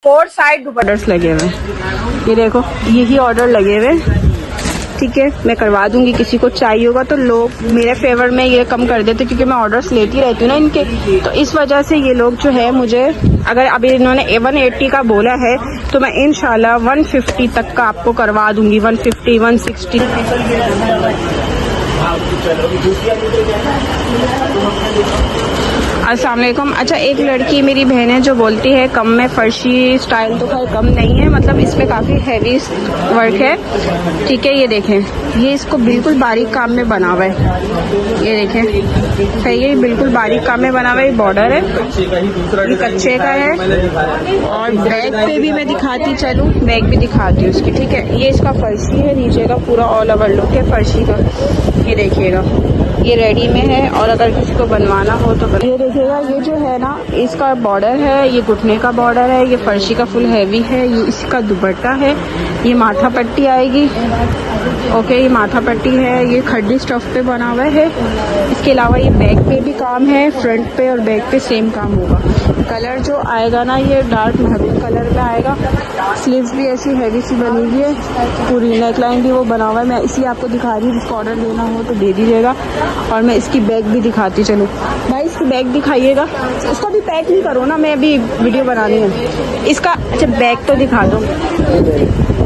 4 side दुपट्टे लगे हुए हैं। ये देखो यही ऑर्डर लगे हुए, ठीक है। मैं करवा दूंगी, किसी को चाहिए होगा तो लोग मेरे फेवर में ये कम कर देते, क्योंकि मैं ऑर्डर्स लेती रहती हूँ ना इनके, तो इस वजह से ये लोग जो है मुझे, अगर अभी इन्होंने 180 का बोला है तो मैं इंशाल्लाह 150 तक का आपको करवा दूंगी, 150 160। अस्सलाम वालेकुम। अच्छा, एक लड़की मेरी बहन है जो बोलती है कम में फर्शी स्टाइल, तो खैर कम नहीं है, मतलब इसमें काफ़ी हैवी वर्क है, ठीक है। ये देखें, ये इसको बिल्कुल बारीक काम में बना हुआ है, ये देखें सही है, बिल्कुल बारीक काम में बना हुआ है। बॉर्डर है, ये कच्चे का है। और बैक पे भी मैं दिखाती चलूँ, बैक भी दिखाती हूँ उसकी, ठीक है। ये इसका फर्शी है, नीचे का पूरा ऑल ओवर लुक है फर्शी का, ये देखिएगा, ये रेडी में है। और अगर किसी को बनवाना हो तो ये देखिएगा, ये जो है ना इसका बॉर्डर है, ये घुटने का बॉर्डर है, ये फर्शी का फुल हैवी है, ये इसका दुपट्टा है, ये माथा पट्टी आएगी, ओके, ये माथा पट्टी है, ये खड्डी स्टफ पे बना हुआ है। इसके अलावा ये बैक पे भी काम है, फ्रंट पे और बैक पे सेम काम होगा। कलर जो आएगा ना ये डार्क महरून कलर में आएगा। स्लीव्स भी ऐसी हैवी सी बनी हुई है, पूरी नेक लाइन भी वो बना हुआ है। मैं इसी आपको दिखा रही हूँ, जिसको ऑर्डर देना हो तो दे दीजिएगा। और मैं इसकी बैग भी दिखाती चलूँ। भाई इसकी बैग दिखाइएगा, इसको भी पैक नहीं करो ना, मैं अभी वीडियो बनानी है इसका। अच्छा बैग तो दिखा दो,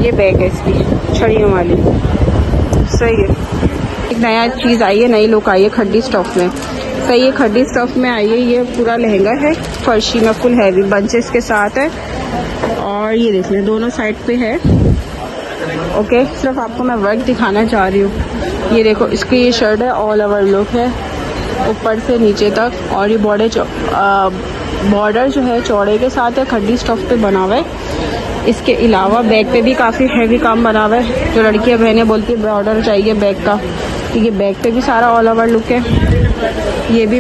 ये बैग है इसकी छड़ियों वाली, सही है। एक नया चीज़ आई है, नई लुक आई है खड्डी स्टफ में, सही है, खड्डी स्टफ में आई है। ये पूरा लहंगा है फर्शी में, फुल हैवी बंचेस के साथ है। और ये देख लें दोनों साइड पे है, ओके। सिर्फ आपको मैं वर्क दिखाना चाह रही हूँ। ये देखो इसकी ये शर्ट है, ऑल ओवर लुक है ऊपर से नीचे तक। और ये बॉर्डर जो है चौड़े के साथ है, खड्डी स्टफ पे बना हुआ है। इसके अलावा बैक पे भी काफ़ी हैवी काम बना हुआ है। जो लड़कियां बहनें बोलती है बॉर्डर चाहिए बैक का, ठीक है, बैक पे भी सारा ऑल ओवर लुक है। ये भी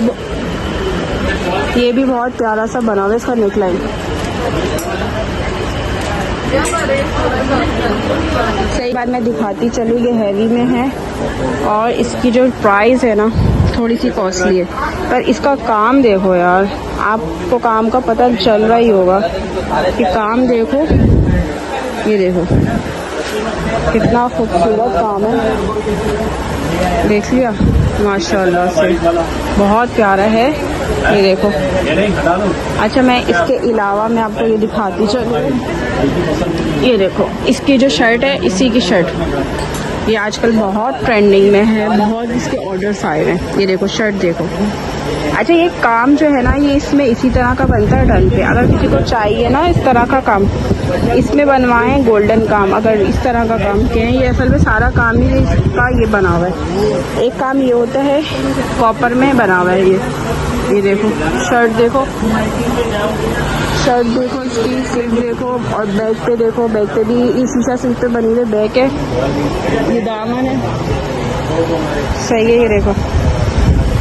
बहुत प्यारा सा बना हुआ है इसका नेक लाइन, सही बात। मैं दिखाती चलूँ, ये हैवी में है और इसकी जो प्राइस है ना थोड़ी सी कॉस्टली है, पर इसका काम देखो यार, आपको काम का पता चल रहा ही होगा कि काम देखो, ये देखो कितना खूबसूरत काम है, देख लिया, माशाल्लाह से बहुत प्यारा है, ये देखो। अच्छा, मैं इसके अलावा मैं आपको ये दिखाती चलूँ, ये देखो इसकी जो शर्ट है, इसी की शर्ट, ये आजकल बहुत ट्रेंडिंग में है, बहुत इसके ऑर्डर्स आए हैं। ये देखो शर्ट देखो। अच्छा, ये काम जो है ना ये इसमें इसी तरह का बनता है डन पे। अगर किसी को चाहिए ना इस तरह का काम, इसमें बनवाएं गोल्डन काम, अगर इस तरह का काम कहें, ये असल में सारा काम ही इसका ये बना हुआ है। एक काम ये होता है कॉपर में बना हुआ है ये देखो शर्ट देखो, शर्ट देखो, इसकी स्लीव देखो, और बैक पे देखो, बैक पे भी इस शीशा सिल्क पे बनी हुई बैक है, ये दामन है, सही है। ये देखो,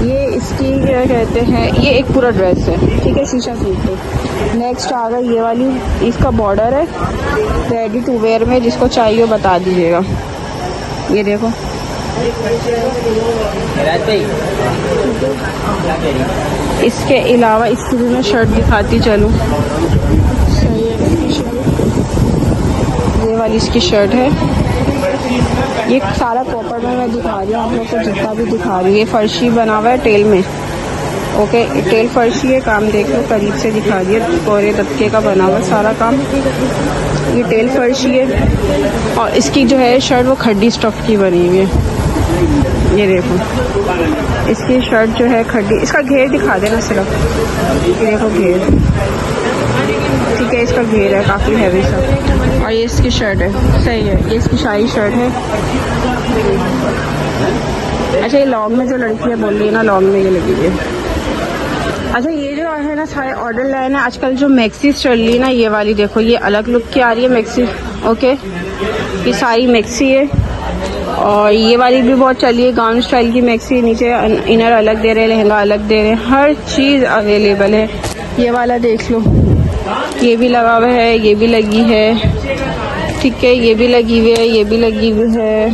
ये इसकी क्या कहते हैं, ये एक पूरा ड्रेस है, ठीक है, शीशा सिल्क पे। नेक्स्ट आ गई ये वाली, इसका बॉर्डर है, रेडी टू वेयर में, जिसको चाहिए बता दीजिएगा। ये देखो, इसके अलावा इसकी भी मैं शर्ट दिखाती चलूँ, सही है। इसकी शर्ट, ये वाली इसकी शर्ट है, ये सारा कॉपर में मैं दिखा रही हूँ आप लोग को, जितना भी दिखा रही हूँ। ये फर्शी बना हुआ है टेल में, ओके, टेल फर्शी है, काम देख लो, करीब से दिखा दिया, कोरे दबके का बना हुआ सारा काम, ये टेल फर्शी है। और इसकी जो है शर्ट वो खड्डी स्टफ की बनी हुई है, ये देखो इसकी शर्ट जो है खड्डी, इसका घेर दिखा देना सिर्फ, ये देखो घेर, ठीक है, इसका घेर है काफ़ी हैवी सा। और ये इसकी शर्ट है, सही है, ये इसकी शाही शर्ट है। अच्छा, ये लॉन्ग में जो लड़कियाँ बोल रही है ना, लॉन्ग में ये लगी है। अच्छा, ये जो है ना सारे ऑर्डर लाए ना, आजकल जो मैक्सीज चल रही है ना, ये वाली देखो, ये अलग लुक की आ रही है मैक्सी, ओके, ये सारी मैक्सी है। और ये वाली भी बहुत चली है, गाउन स्टाइल की मैक्सी, नीचे इनर अलग दे रहे हैं, लहंगा अलग दे रहे हैं, हर चीज़ अवेलेबल है। ये वाला देख लो, ये भी लगा हुआ है, ये भी लगी है, ठीक है, ये भी लगी हुई है, ये भी लगी हुई है,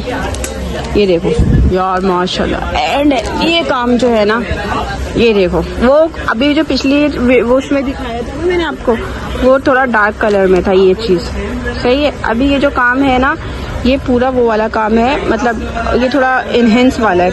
ये देखो यार माशाल्लाह। एंड ये काम जो है ना ये देखो, वो अभी जो पिछली वो उसमें दिखाया था ना मैंने आपको, वो थोड़ा डार्क कलर में था ये चीज़। सही है। अभी ये जो काम है ना, ये पूरा वो वाला काम है, मतलब ये थोड़ा इनहेंस वाला है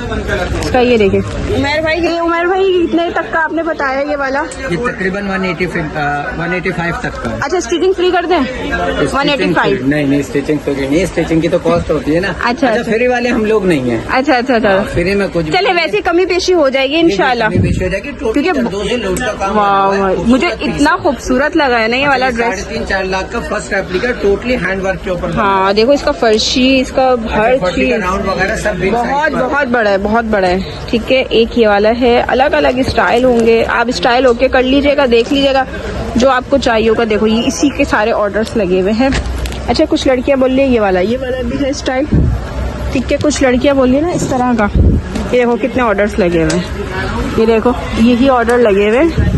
इसका। ये देखिए उमर भाई, ये उमर भाई कितने तक का आपने बताया ये वाला? ये तकरीबन 185 तक का। अच्छा, स्टिचिंग फ्री कर दें? 185? नहीं, स्टिचिंग फ्री नहीं, स्टिचिंग की तो कॉस्ट होती है ना। अच्छा, फ्री वाले हम लोग नहीं है। अच्छा, फ्री में कुछ चले, वैसे कमी पेशी हो जाएगी इंशाल्लाह, क्योंकि मुझे इतना खूबसूरत लगा है ना ये वाला ड्रेस। 3-4 लाख का first replica, totally hand work के ऊपर। हाँ देखो, इसका फर्शी, इसका हर चीज राउंड वगैरह सब बहुत बड़ा है, बहुत बड़ा है। ठीक है, एक ये वाला है, अलग अलग स्टाइल होंगे, आप स्टाइल होके कर लीजिएगा, देख लीजिएगा जो आपको चाहिए होगा। देखो ये इसी के सारे ऑर्डर्स लगे हुए हैं। अच्छा, कुछ लड़कियां बोल रही है ये वाला भी है स्टाइल। ठीक है, कुछ लड़कियां बोल रही है ना इस तरह का। ये देखो कितने ऑर्डर्स लगे हुए हैं, ये देखो यही ऑर्डर लगे हुए हैं।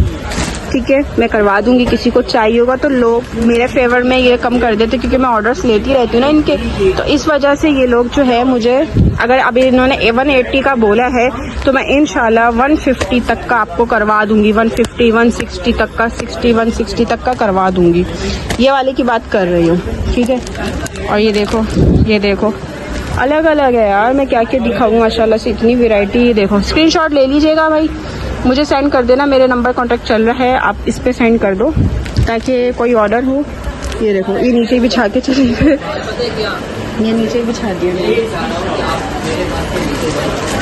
ठीक है, मैं करवा दूंगी, किसी को चाहिए होगा तो लोग मेरे फेवर में ये कम कर देते, क्योंकि मैं ऑर्डर्स लेती रहती हूँ ना इनके, तो इस वजह से ये लोग जो है मुझे, अगर अभी इन्होंने 180 का बोला है तो मैं इंशाल्लाह 150 तक का आपको करवा दूंगी। 150, 160 तक का, 60, 160 तक का करवा दूंगी। ये वाले की बात कर रही हूँ। ठीक है, और ये देखो अलग अलग है यार, मैं क्या क्या दिखाऊँ, माशाल्लाह से इतनी वैरायटी। ये देखो, स्क्रीनशॉट ले लीजिएगा भाई, मुझे सेंड कर देना, मेरे नंबर कॉन्टेक्ट चल रहा है, आप इस पे सेंड कर दो ताकि कोई ऑर्डर हो। ये देखो, ये नीचे बिछा के चले गए, ये नीचे बिछा दिया।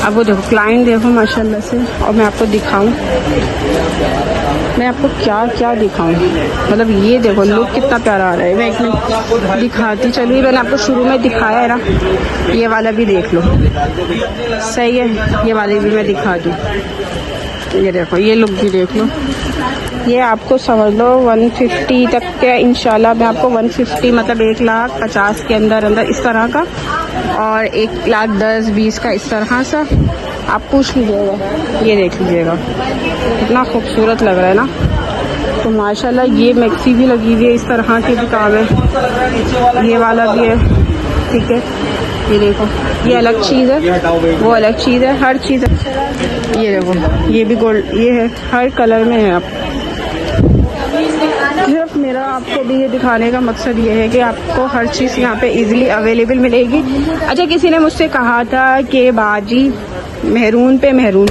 अब वो देखो क्लाइंट देखो माशाल्लाह से, और मैं आपको दिखाऊं, मैं आपको क्या क्या दिखाऊं, मतलब ये देखो लुक कितना प्यारा आ रहा है। मैं एक मिनट दिखाती चलूँ, मैंने आपको शुरू में दिखाया है ना, ये वाला भी देख लो। सही है, ये वाले भी मैं दिखा दूँ। ये देखो, ये लुक भी देख लो, ये आपको समझ लो 150 तक के इंशाल्लाह मैं आपको 150 मतलब 1,50,000 के अंदर इस तरह का, और 1,10,20 का इस तरह सा आप पूछ लीजिएगा। ये देख लीजिएगा कितना खूबसूरत लग रहा है ना। तो माशाल्लाह ये मैक्सी भी लगी हुई है, इस तरह की भी काम है, ये वाला भी है। ठीक है, ये देखो, ये अलग चीज़ है, वो अलग चीज़ है, हर चीज़ है। ये देखो, ये भी गोल्ड, ये है, हर कलर में है। आप सिर्फ मेरा आपको भी ये दिखाने का मकसद ये है कि आपको हर चीज़ यहाँ पे इजीली अवेलेबल मिलेगी। अच्छा, किसी ने मुझसे कहा था कि बाजी मेहरून पे मेहरून,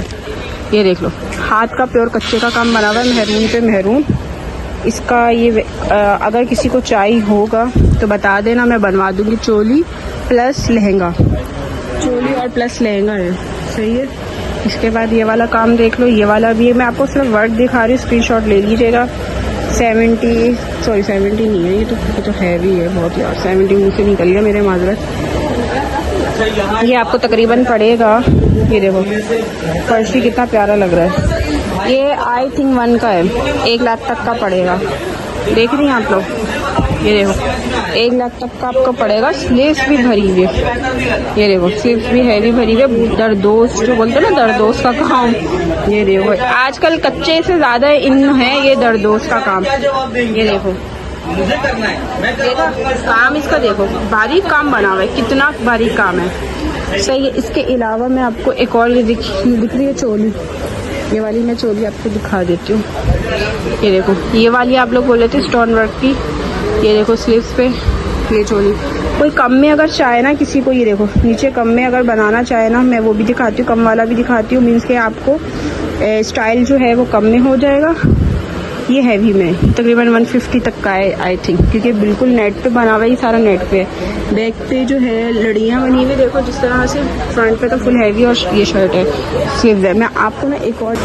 ये देख लो, हाथ का प्योर कच्चे का काम बना हुआ है, मेहरून पे मेहरून। इसका ये अगर किसी को चाहिए होगा तो बता देना, मैं बनवा दूंगी। चोली प्लस लहंगा, चोली और प्लस लहंगा है। सही है। इसके बाद ये वाला काम देख लो, ये वाला भी है, मैं आपको सिर्फ वर्क दिखा रही हूँ, स्क्रीनशॉट ले लीजिएगा। 70 नहीं है, ये तो हैवी है बहुत यार, 70 मुँह से निकल गया मेरे, माजरत। ये आपको तकरीबन पड़ेगा, ये देखो फर्शी कितना प्यारा लग रहा है, ये आई थिंक 1 का है, 1 लाख तक का पड़ेगा। देख रही हैं आप लोग, ये देखो 1 लाख तक का आपको पड़ेगा। स्लीव्स भी भरी हुई है, ये देखो स्लीव्स भी हैवी भरी हुई है, दरदोस जो बोलते हैं ना, दरदोस का काम। ये देखो आजकल कच्चे से ज्यादा इन है ये दरदोस का काम। ये देखो काम इसका, देखो बारीक काम बना हुआ है, कितना बारीक काम है। सही है। इसके अलावा मैं आपको एक और ये दिख रही है चोली, ये वाली मैं चोली आपको दिखा देती हूँ। ये देखो, ये वाली आप लोग बोले थे स्टोन वर्क की, ये देखो स्लीव्स पे ये चोली। कोई कम में अगर चाहे ना किसी को, ये देखो नीचे कम में अगर बनाना चाहे ना, मैं वो भी दिखाती हूँ, कम वाला भी दिखाती हूँ। मीन्स के आपको स्टाइल जो है वो कम में हो जाएगा। ये हैवी में तकरीबन 150 तक का है आई थिंक, क्योंकि बिल्कुल नेट पे बना हुआ है, ये सारा नेट पे है। बैक पे जो है लड़ियाँ बनी हुई, देखो जिस तरह से, फ्रंट पे तो फुल हैवी, और ये शर्ट है, स्लीव है। मैं आपको ना एक और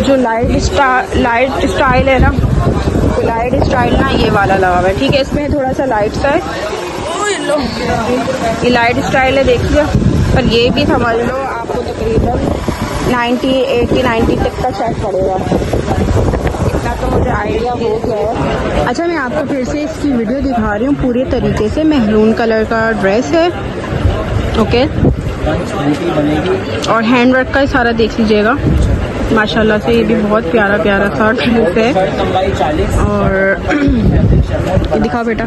जो लाइट स्टाइल है ना, तो लाइट स्टाइल ना ये वाला लगा हुआ है। ठीक है, इसमें थोड़ा सा लाइट सा है, ये लाइट स्टाइल है, देखिए। पर ये भी समझ लो आपको तकरीबन 90 तक का शायद पड़ेगा, इतना तो मुझे आइडिया हो गया है। अच्छा, मैं आपको फिर से इसकी वीडियो दिखा रही हूँ पूरे तरीके से। मेहरून कलर का ड्रेस है, ओके, और हैंड वर्क का सारा देख लीजिएगा माशाल्लाह से। ये भी बहुत प्यारा प्यारा सा ड्रेस है। और ये दिखाओ बेटा,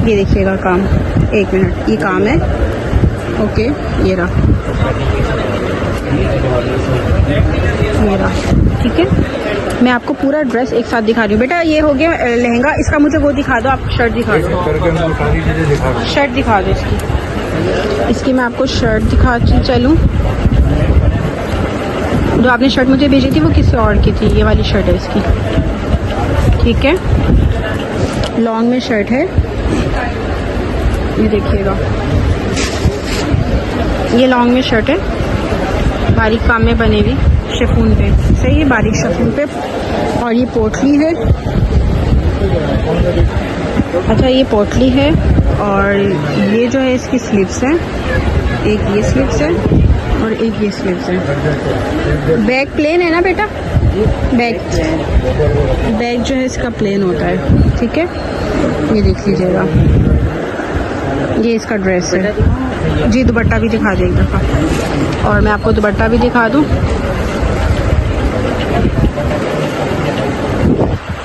ये देखिएगा काम, 1 मिनट, ये काम है, ओके, ये रहा। ये रहा, ठीक है। मैं आपको पूरा ड्रेस एक साथ दिखा रही हूँ। बेटा ये हो गया लहंगा, इसका मुझे वो दिखा दो, आप शर्ट दिखा दो, शर्ट दिखा दो इसकी मैं आपको शर्ट दिखाती चलूँ। जो आपने शर्ट मुझे भेजी थी वो किसी और की थी, ये वाली शर्ट है इसकी, ठीक है। लॉन्ग में शर्ट है, ये देखिएगा, ये लॉन्ग में शर्ट है, बारीक काम में बने हुई शिफॉन पे, सही है, बारीक शिफॉन पे। और ये पोटली है, अच्छा ये पोटली है। और ये जो है इसकी स्लीव्स है, एक ये स्लीव्स है और एक ये स्लीव्स है। बैक प्लेन है ना बेटा, बैक जो है इसका प्लेन होता है, ठीक है। ये देख लीजिएगा, ये इसका ड्रेस है जी। दुपट्टा भी दिखा दे एक दफ़ा, और मैं आपको दुपट्टा भी दिखा दूँ।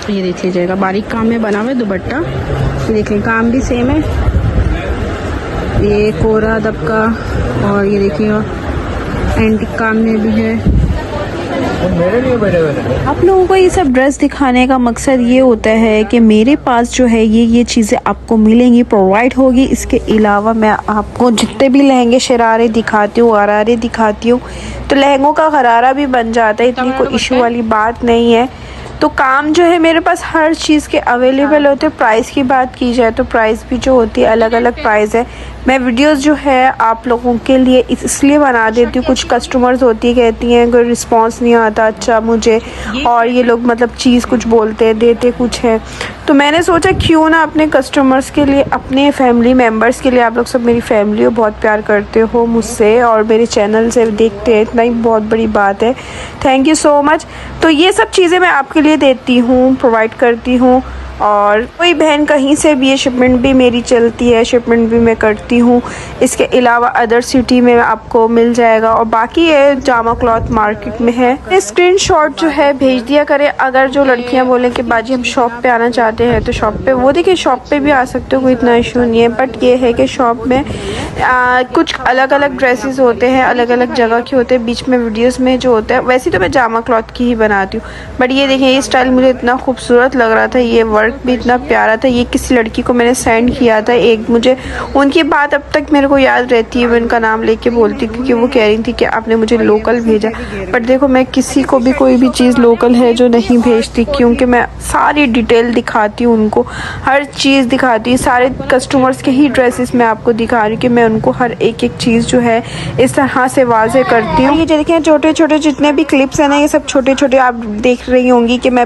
ये देख लीजिएगा, बारीक काम में बना हुआ है दुपट्टा। ये देखें, काम भी सेम है, ये कोरा दबका, और ये देखिएगा एंटीक काम में भी है। आप लोगों को ये सब ड्रेस दिखाने का मकसद ये होता है कि मेरे पास जो है ये चीज़ें आपको मिलेंगी, प्रोवाइड होगी। इसके अलावा मैं आपको जितने भी लहंगे शरारे दिखाती हूँ, गरारे दिखाती हूँ, तो लहंगों का गरारा भी बन जाता है, इतनी कोई इशू वाली बात नहीं है। तो काम जो है मेरे पास हर चीज़ के अवेलेबल होते हैं। प्राइस की बात की जाए तो प्राइस भी जो होती है अलग अलग प्राइस है। मैं वीडियोस जो है आप लोगों के लिए इसलिए बना देती हूँ, कुछ कस्टमर्स होती कहती हैं कोई रिस्पांस नहीं आता अच्छा मुझे, और ये लोग मतलब चीज़ कुछ बोलते हैं देते कुछ है। तो मैंने सोचा क्यों ना अपने कस्टमर्स के लिए, अपने फैमिली मेम्बर्स के लिए, आप लोग सब मेरी फैमिली हो, बहुत प्यार करते हो मुझसे और मेरे चैनल से देखते हैं, इतना ही बहुत बड़ी बात है। Thank you so much. तो ये सब चीज़ें मैं आपके लिए देती हूँ, प्रोवाइड करती हूँ। और कोई बहन कहीं से भी, ये शिपमेंट भी मेरी चलती है, शिपमेंट भी मैं करती हूँ। इसके अलावा अदर सिटी में आपको मिल जाएगा, और बाकी ये जामा क्लॉथ मार्केट में है। स्क्रीनशॉट जो है भेज दिया करें। अगर जो लड़कियाँ बोलें कि बाजी हम शॉप पे आना चाहते हैं तो शॉप पे, वो देखिए शॉप पे भी आ सकते हो, कोई इतना इशू नहीं है। बट ये है कि शॉप में कुछ अलग अलग ड्रेसेस होते हैं, अलग अलग जगह के होते हैं, बीच में वीडियोस में जो होता है। वैसे तो मैं जामा क्लॉथ की ही बनाती हूँ, बट ये देखें ये स्टाइल मुझे इतना खूबसूरत लग रहा था, ये वर्क भी इतना प्यारा था। ये किसी लड़की को मैंने सेंड किया था, एक मुझे उनकी बात अब तक मेरे को याद रहती है, मैं उनका नाम लेके बोलती हूँ क्योंकि वो कह रही थी कि आपने मुझे लोकल भेजा। बट देखो मैं किसी को भी कोई भी चीज़ लोकल है जो नहीं भेजती, क्योंकि मैं सारी डिटेल दिखाती हूँ उनको, हर चीज़ दिखाती हूँ। सारे कस्टमर्स के ही ड्रेसेस मैं आपको दिखा रही हूँ कि मैं उनको हर एक एक चीज़ जो है इस तरह से वाज़े करती हूँ। ये देखिए छोटे छोटे जितने भी क्लिप्स हैं ना, ये सब छोटे छोटे आप देख रही होंगी कि मैं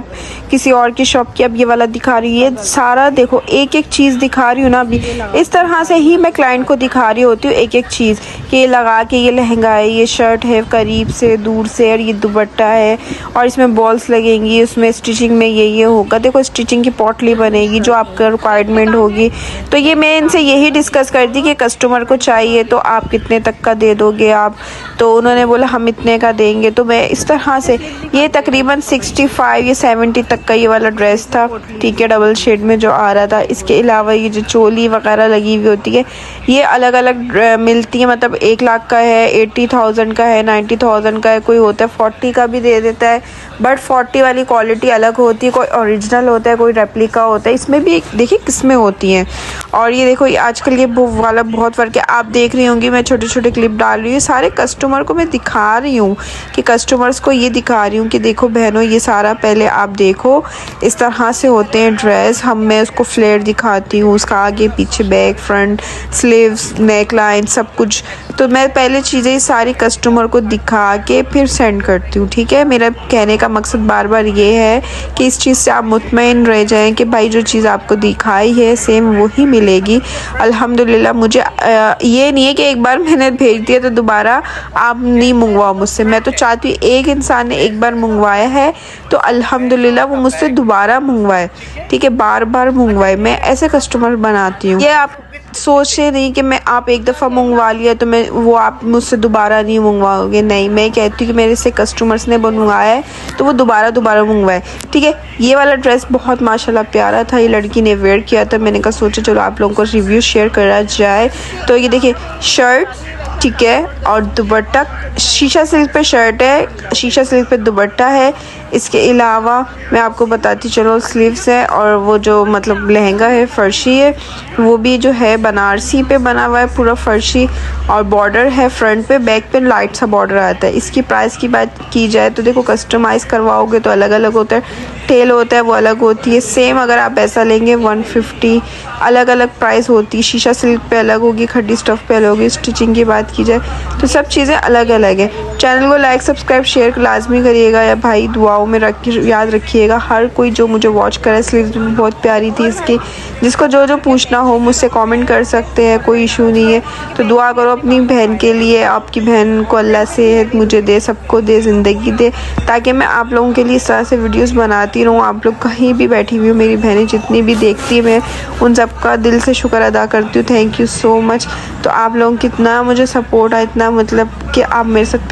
किसी और की शॉप की अब ये वाला दिखा रही हूँ। ये सारा देखो एक एक चीज़ दिखा रही हूँ ना, अभी इस तरह से ही मैं क्लाइंट को दिखा रही होती हूँ एक एक चीज़, कि ये लगा के ये लहंगा है, ये शर्ट है करीब से दूर से, और ये दुपट्टा है, और इसमें बॉल्स लगेंगी, उसमें स्टिचिंग में ये होगा। देखो स्टिचिंग की पॉटली बनेगी जो आपका रिक्वायरमेंट होगी। तो ये मैं इनसे यही डिस्कस करती कि कस्टमर को चाहिए तो आप कितने तक का दे दोगे आप, तो उन्होंने बोला हम इतने का देंगे। तो मैं इस तरह से, ये तकरीबन 65 या 70 तक का ये वाला ड्रेस था, ठीक है, डबल शेड में जो आ रहा था। इसके अलावा ये जो चोली वगैरह लगी हुई होती है ये अलग अलग मिलती है, मतलब 1 लाख का है, 80,000 का है, 90,000 का है, कोई होता है 40 का भी दे देता है। बट 40 वाली क्वालिटी अलग होती है, कोई ओरिजिनल होता है, कोई रेप्लिका होता है। इसमें भी देखिए किस्में होती हैं। और ये देखो आजकल ये वाला बहुत फ़र्क है। आप देख रही होंगी मैं छोटे छोटे क्लिप डाल रही हूँ, सारे कस्टमर को मैं दिखा रही हूँ कि कस्टमर्स को ये दिखा रही हूँ कि देखो बहनों ये सारा पहले आप देखो इस तरह से होते हैं ड्रेस। मैं उसको फ्लेयर दिखाती हूँ, उसका आगे पीछे back front sleeves neck line सब कुछ। तो मैं पहले चीज़ें सारी कस्टमर को दिखा के फिर सेंड करती हूँ, ठीक है। मेरा कहने का मकसद बार बार ये है कि इस चीज़ से आप मुतमईन रह जाएं कि भाई जो चीज़ आपको दिखाई है सेम वही मिलेगी अल्हम्दुलिल्लाह। मुझे ये नहीं है कि एक बार मैंने भेज दिया तो दोबारा आप नहीं मंगवाओ मुझसे। मैं तो चाहती हूँ एक इंसान ने एक बार मंगवाया है तो अल्हम्दुलिल्लाह वो मुझसे दोबारा मंगवाए, ठीक है, बार बार मंगवाए। मैं ऐसे कस्टमर बनाती हूँ। ये आप सोचे नहीं कि मैं आप एक दफ़ा मंगवा लिया तो मैं वो आप मुझसे दोबारा नहीं मंगवाओगे, नहीं। मैं कहती हूँ कि मेरे से कस्टमर्स ने मंगवाया है तो वो दोबारा मंगवाए, ठीक है। ये वाला ड्रेस बहुत माशाल्लाह प्यारा था, ये लड़की ने वेयर किया था, मैंने कहा सोचा चलो आप लोगों को रिव्यू शेयर करा जाए। तो ये देखिए शर्ट ठीक है। और दुपट्टा शीशा सिल्क पे शर्ट है, शीशा सिल्क पे दुपट्टा है। इसके अलावा मैं आपको बताती चलो स्लीव्स है, और वो जो मतलब लहंगा है फर्शी है, वो भी जो है बनारसी पे बना हुआ है पूरा फर्शी, और बॉर्डर है फ्रंट पे, बैक पे लाइट सा बॉर्डर आता है। इसकी प्राइस की बात की जाए तो देखो कस्टमाइज़ करवाओगे तो अलग अलग होता है, टेल होता है वो अलग होती है। सेम अगर आप ऐसा लेंगे 150, अलग अलग प्राइस होती है। शीशा सिल्क पे अलग होगी, खड्डी स्टफ़ पे अलग होगी। स्टिचिंग की बात की जाए तो सब चीज़ें अलग अलग है। चैनल को लाइक सब्सक्राइब शेयर लाजमी करिएगा या भाई, दुआओं में याद रखिएगा। हर कोई जो मुझे वॉच करे, स्लीव्स भी बहुत प्यारी थी इसकी। जिसको जो जो पूछना हो मुझसे कमेंट कर सकते हैं, कोई इशू नहीं है। तो दुआ करो अपनी बहन के लिए, आपकी बहन को अल्लाह सेहत मुझे दे, सबको दे, ज़िंदगी दे, ताकि मैं आप लोगों के लिए इस तरह से वीडियोस बनाती रहूँ। आप लोग कहीं भी बैठी हुई हो, मेरी बहनें जितनी भी देखती है, मैं उन सबका दिल से शुक्र अदा करती हूँ। Thank you so much. तो आप लोगों की इतना मुझे सपोर्ट है, इतना मतलब कि आप मेरे साथ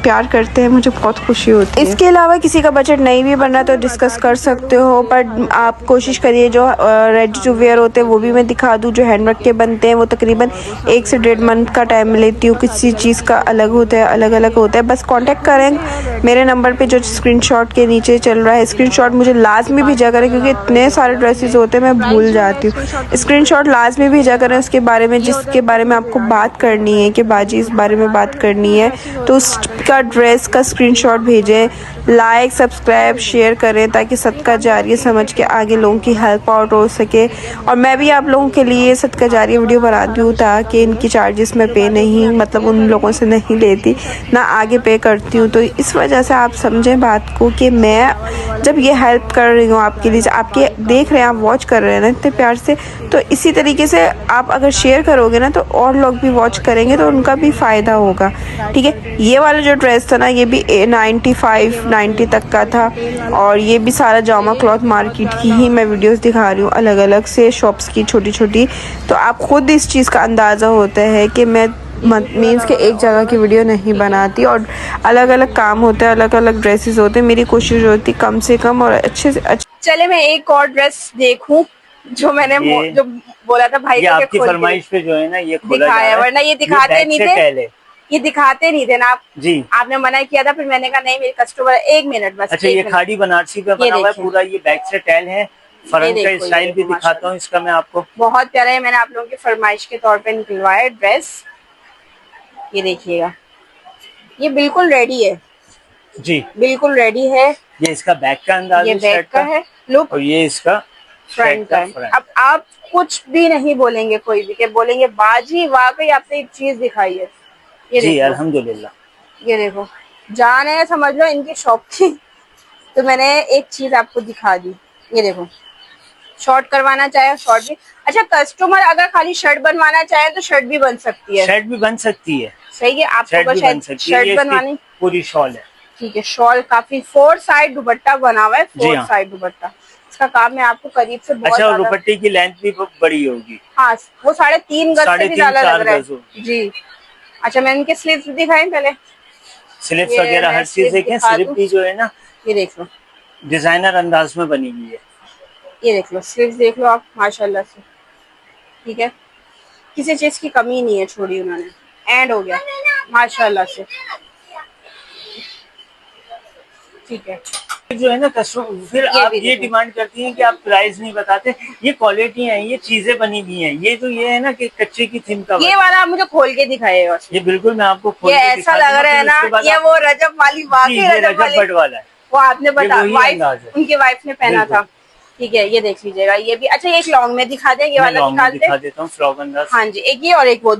प्यार करते हैं, मुझे बहुत खुशी होती है। इसके अलावा किसी का बजट नहीं भी बनना तो डिस्कस कर सकते हो, पर आप कोशिश करिए जो रेडी टू वेयर होते हैं वो भी मैं दिखा दूँ। जो हैंडवर्क के बनते हैं वो तकरीबन 1 से 1.5 मंथ का टाइम लेती हूँ। किसी चीज़ का अलग होता है, अलग अलग होता है। बस कांटेक्ट करें मेरे नंबर पे जो स्क्रीनशॉट के नीचे चल रहा है। स्क्रीनशॉट मुझे लाजमी भेजा करें, क्योंकि इतने सारे ड्रेसेस होते हैं मैं भूल जाती हूँ। स्क्रीनशॉट लाजमी भेजा करें उसके बारे में, जिसके बारे में आपको बात करनी है कि बाजी इस बारे में बात करनी है, तो उसका ड्रेस का स्क्रीनशॉट भेजें। लाइक सब्सक्राइब शेयर करें ताकि सदका जारिया समझ के आगे लोगों की हेल्प आउट हो सके। और मैं भी आप लोगों के लिए सदका जारिया वीडियो बनाती हूँ ताकि इनकी चार्जेस मैं पे नहीं, मतलब उन लोगों से नहीं लेती, ना आगे पे करती हूँ। तो इस वजह से आप समझें बात को कि मैं जब ये हेल्प कर रही हूँ आपके लिए, आपके देख रहे हैं, आप वॉच कर रहे हैं ना इतने प्यार से, तो इसी तरीके से आप अगर शेयर करोगे ना तो और लोग भी वॉच करेंगे तो उनका भी फ़ायदा होगा। ठीक है। ये वाला जो ड्रेस था ना, ये भी 95-90 तक का था, और ये भी सारा जामा क्लॉथ मार्केट की ही मैं वीडियोस दिखा रही हूँ, अलग अलग से शॉप्स की छोटी छोटी। तो आप खुद इस चीज़ का अंदाज़ा होता है कि मैं मीन्स के एक जगह की वीडियो नहीं बनाती, और अलग अलग काम होते हैं, अलग अलग ड्रेसेस होते हैं। मेरी कोशिश होती कम से कम और अच्छे से अच्छे। चले मैं एक और ड्रेस देखूं जो मैंने जो बोला था भाई को, आपकी फरमाइश पे जो है ना ये खोला जा रहा है, वरना ये दिखाते नहीं थे, ये दिखाते नहीं थे ना आप जी। आपने मना किया था, फिर मैंने कहा नहीं मेरे कस्टमर, 1 मिनट बस। अच्छा, ये खाड़ी बनारसी पे बना हुआ है पूरा, ये बैक से टैल है, फ्रंट का स्टाइल भी दिखाता हूँ इसका मैं आपको। बहुत प्यारा है, मैंने आप लोगों की फरमाइश के तौर पे निकलवाया ड्रेस। ये देखिएगा, ये बिल्कुल रेडी है जी, बिल्कुल रेडी है। ये इसका बैक का अंदाज, ये बैक का है लुक, और ये इसका फ्रंट का है। अब आप कुछ भी नहीं बोलेंगे, कोई भी, के बोलेंगे बाजी वाकई आपने एक चीज दिखाई है। ये जी अल्हम्दुलिल्लाह। ये देखो, जान है समझ लो इनकी शॉप की, तो मैंने एक चीज आपको दिखा दी। ये देखो, शॉर्ट करवाना चाहे शॉर्ट भी, अच्छा कस्टमर अगर खाली शर्ट बनवाना चाहे तो शर्ट भी बन सकती है, शर्ट भी बन सकती है। सही है, आपको शायद शर्ट बनवानी, पूरी शॉल है। ठीक है, शॉल काफी 4 साइड दुपट्टा बना हुआ है, 4 साइड दुपट्टा। इसका काम मैं आपको करीब से बहुत, अच्छा, दुपट्टे की लेंथ भी बड़ी होगी। हाँ, वो 3.5 गज से भी ज्यादा लग रहा है जी। अच्छा, मैं इनके स्लीव्स दिखाएं पहले, स्लीव्स वगैरह हर चीज देखें। स्लीव भी जो है ना, ये देख लो, डिजाइनर अंदाज में बनी हुई है। ये देख लो, स्लीव्स देख लो आप, माशाल्लाह से। ठीक है, किसी चीज की कमी नहीं है छोड़ी उन्होंने, एंड हो गया माशाल्लाह से। ठीक है, जो है ना कस्टमर फिर आप ये डिमांड करती हैं कि आप प्राइस नहीं बताते। ये क्वालिटी है, ये चीजें बनी हुई हैं। ये तो ये है ना कि कच्चे की थीम का, ये वाला आप मुझे खोल के दिखाइएगा। ये बिल्कुल मैं आपको खोल के ऐसा लग रहा है ना, ये वो रजब वाली, वाकई रजब भट्ट वाला है, वो आपने बताया, उनके वाइफ ने पहना था। ठीक है, ये देख लीजिएगा, ये भी अच्छा, एक लॉन्ग में दिखा दें, ये वाला दिखा देता हूँ फ्रॉक अंदाज। हाँ जी, एक ये और एक वो।